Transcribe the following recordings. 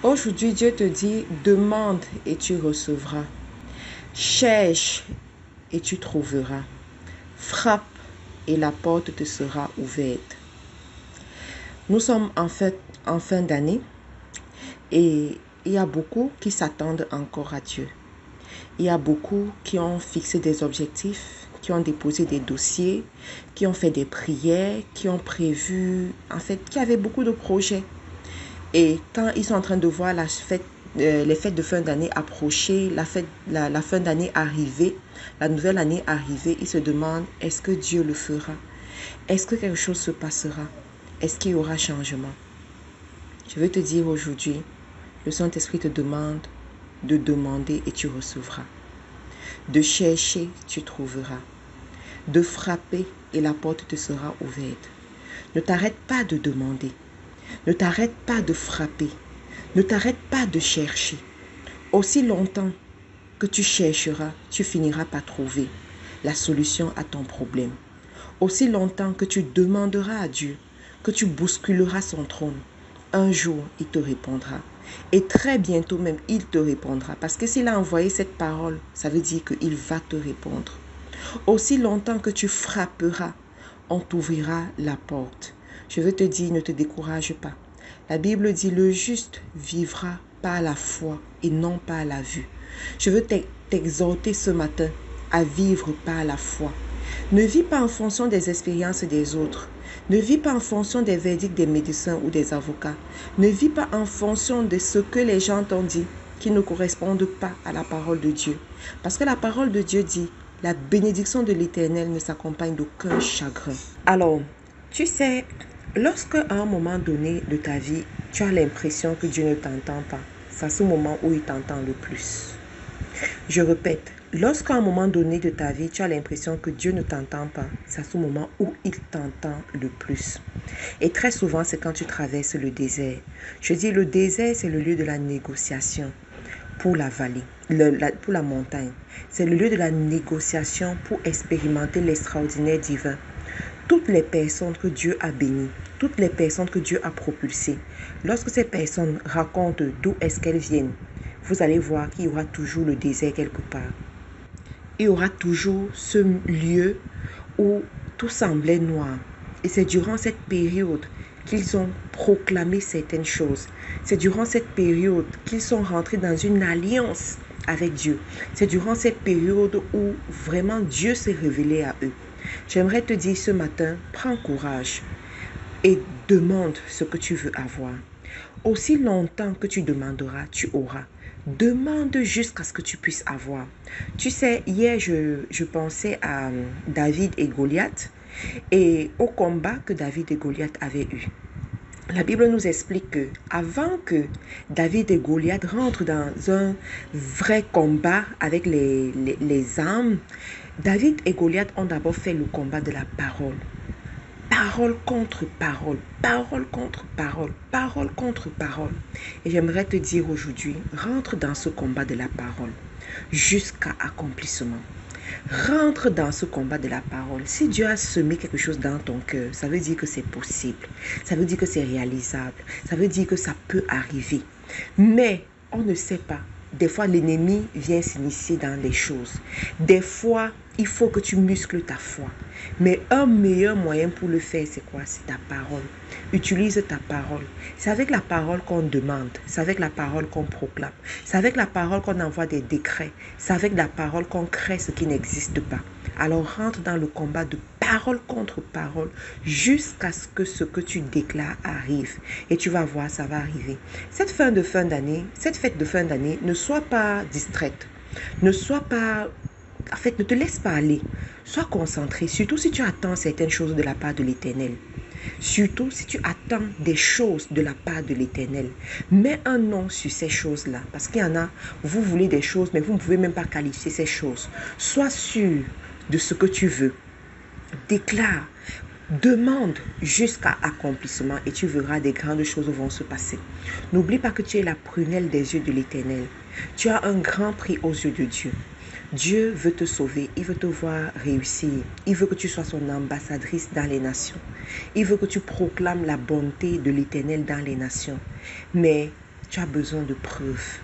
Aujourd'hui, Dieu te dit, demande et tu recevras. Cherche et tu trouveras. Frappe et la porte te sera ouverte. Nous sommes en fin d'année et il y a beaucoup qui s'attendent encore à Dieu. Il y a beaucoup qui ont fixé des objectifs, qui ont déposé des dossiers, qui ont fait des prières, qui ont prévu, qui avaient beaucoup de projets. Et quand ils sont en train de voir les fêtes de fin d'année approcher, la fin d'année arriver, la nouvelle année arriver, ils se demandent, est-ce que Dieu le fera? Est-ce que quelque chose se passera? Est-ce qu'il y aura changement? Je veux te dire aujourd'hui, le Saint-Esprit te demande de demander et tu recevras. De chercher, tu trouveras. De frapper et la porte te sera ouverte. Ne t'arrête pas de demander. Ne t'arrête pas de frapper. Ne t'arrête pas de chercher. Aussi longtemps que tu chercheras, tu finiras par trouver la solution à ton problème. Aussi longtemps que tu demanderas à Dieu, que tu bousculeras son trône, un jour il te répondra. Et très bientôt même, il te répondra. Parce que s'il a envoyé cette parole, ça veut dire qu'il va te répondre. Aussi longtemps que tu frapperas, on t'ouvrira la porte. Je veux te dire, ne te décourage pas. La Bible dit, le juste vivra par la foi et non par la vue. Je veux t'exhorter ce matin à vivre par la foi. Ne vis pas en fonction des expériences des autres. Ne vis pas en fonction des verdicts des médecins ou des avocats. Ne vis pas en fonction de ce que les gens t'ont dit qui ne correspondent pas à la parole de Dieu. Parce que la parole de Dieu dit, la bénédiction de l'Éternel ne s'accompagne d'aucun chagrin. Alors, tu sais, lorsque à un moment donné de ta vie, tu as l'impression que Dieu ne t'entend pas, c'est à ce moment où il t'entend le plus. Je répète, lorsqu'à un moment donné de ta vie, tu as l'impression que Dieu ne t'entend pas, c'est à ce moment où il t'entend le plus. Et très souvent, c'est quand tu traverses le désert. Je dis, le désert, c'est le lieu de la négociation pour la vallée, pour la montagne. C'est le lieu de la négociation pour expérimenter l'extraordinaire divin. Toutes les personnes que Dieu a bénies, toutes les personnes que Dieu a propulsées, lorsque ces personnes racontent d'où est-ce qu'elles viennent, vous allez voir qu'il y aura toujours le désert quelque part. Il y aura toujours ce lieu où tout semblait noir. Et c'est durant cette période qu'ils ont proclamé certaines choses. C'est durant cette période qu'ils sont rentrés dans une alliance avec Dieu. C'est durant cette période où vraiment Dieu s'est révélé à eux. J'aimerais te dire ce matin, prends courage et demande ce que tu veux avoir. Aussi longtemps que tu demanderas, tu auras. Demande jusqu'à ce que tu puisses avoir. Tu sais, hier, je pensais à David et Goliath et au combat que David et Goliath avaient eu. La Bible nous explique que avant que David et Goliath rentrent dans un vrai combat avec les armes, David et Goliath ont d'abord fait le combat de la parole. Parole contre parole, parole contre parole, parole contre parole. Et j'aimerais te dire aujourd'hui, rentre dans ce combat de la parole jusqu'à accomplissement. Rentre dans ce combat de la parole. Si Dieu a semé quelque chose dans ton cœur, ça veut dire que c'est possible. Ça veut dire que c'est réalisable. Ça veut dire que ça peut arriver. Mais on ne sait pas. Des fois, l'ennemi vient s'initier dans les choses. Des fois, il faut que tu muscles ta foi. Mais un meilleur moyen pour le faire, c'est quoi? C'est ta parole. Utilise ta parole. C'est avec la parole qu'on demande. C'est avec la parole qu'on proclame. C'est avec la parole qu'on envoie des décrets. C'est avec la parole qu'on crée ce qui n'existe pas. Alors rentre dans le combat de parole contre parole jusqu'à ce que tu déclares arrive. Et tu vas voir, ça va arriver. Cette fête de fin d'année, ne sois pas distraite. Ne te laisse pas aller. Sois concentré, surtout si tu attends certaines choses de la part de l'Éternel. Surtout si tu attends des choses de la part de l'Éternel. Mets un nom sur ces choses-là. Parce qu'il y en a, vous voulez des choses, mais vous ne pouvez même pas qualifier ces choses. Sois sûr de ce que tu veux. Déclare. Demande jusqu'à accomplissement et tu verras des grandes choses vont se passer. N'oublie pas que tu es la prunelle des yeux de l'Éternel. Tu as un grand prix aux yeux de Dieu. Dieu veut te sauver, il veut te voir réussir. Il veut que tu sois son ambassadrice dans les nations. Il veut que tu proclames la bonté de l'Éternel dans les nations. Mais tu as besoin de preuves.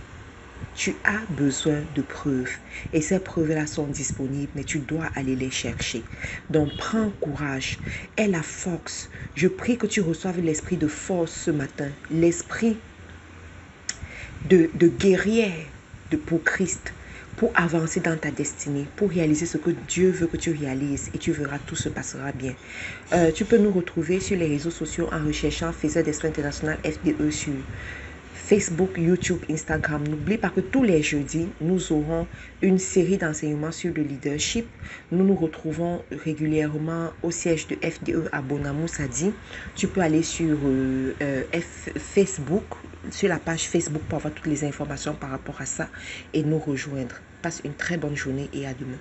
Tu as besoin de preuves. Et ces preuves-là sont disponibles, mais tu dois aller les chercher. Donc, prends courage. Aie la force. Je prie que tu reçoives l'esprit de force ce matin. L'esprit de guerrière pour Christ. Pour avancer dans ta destinée, pour réaliser ce que Dieu veut que tu réalises, et tu verras, tout se passera bien. Tu peux nous retrouver sur les réseaux sociaux en recherchant Faiseur d'Esprit International FDE sur Facebook, YouTube, Instagram. N'oublie pas que tous les jeudis, nous aurons une série d'enseignements sur le leadership. Nous nous retrouvons régulièrement au siège de FDE à Bonamoussadi. Tu peux aller sur Facebook, sur la page Facebook pour avoir toutes les informations par rapport à ça et nous rejoindre. Passe une très bonne journée et à demain.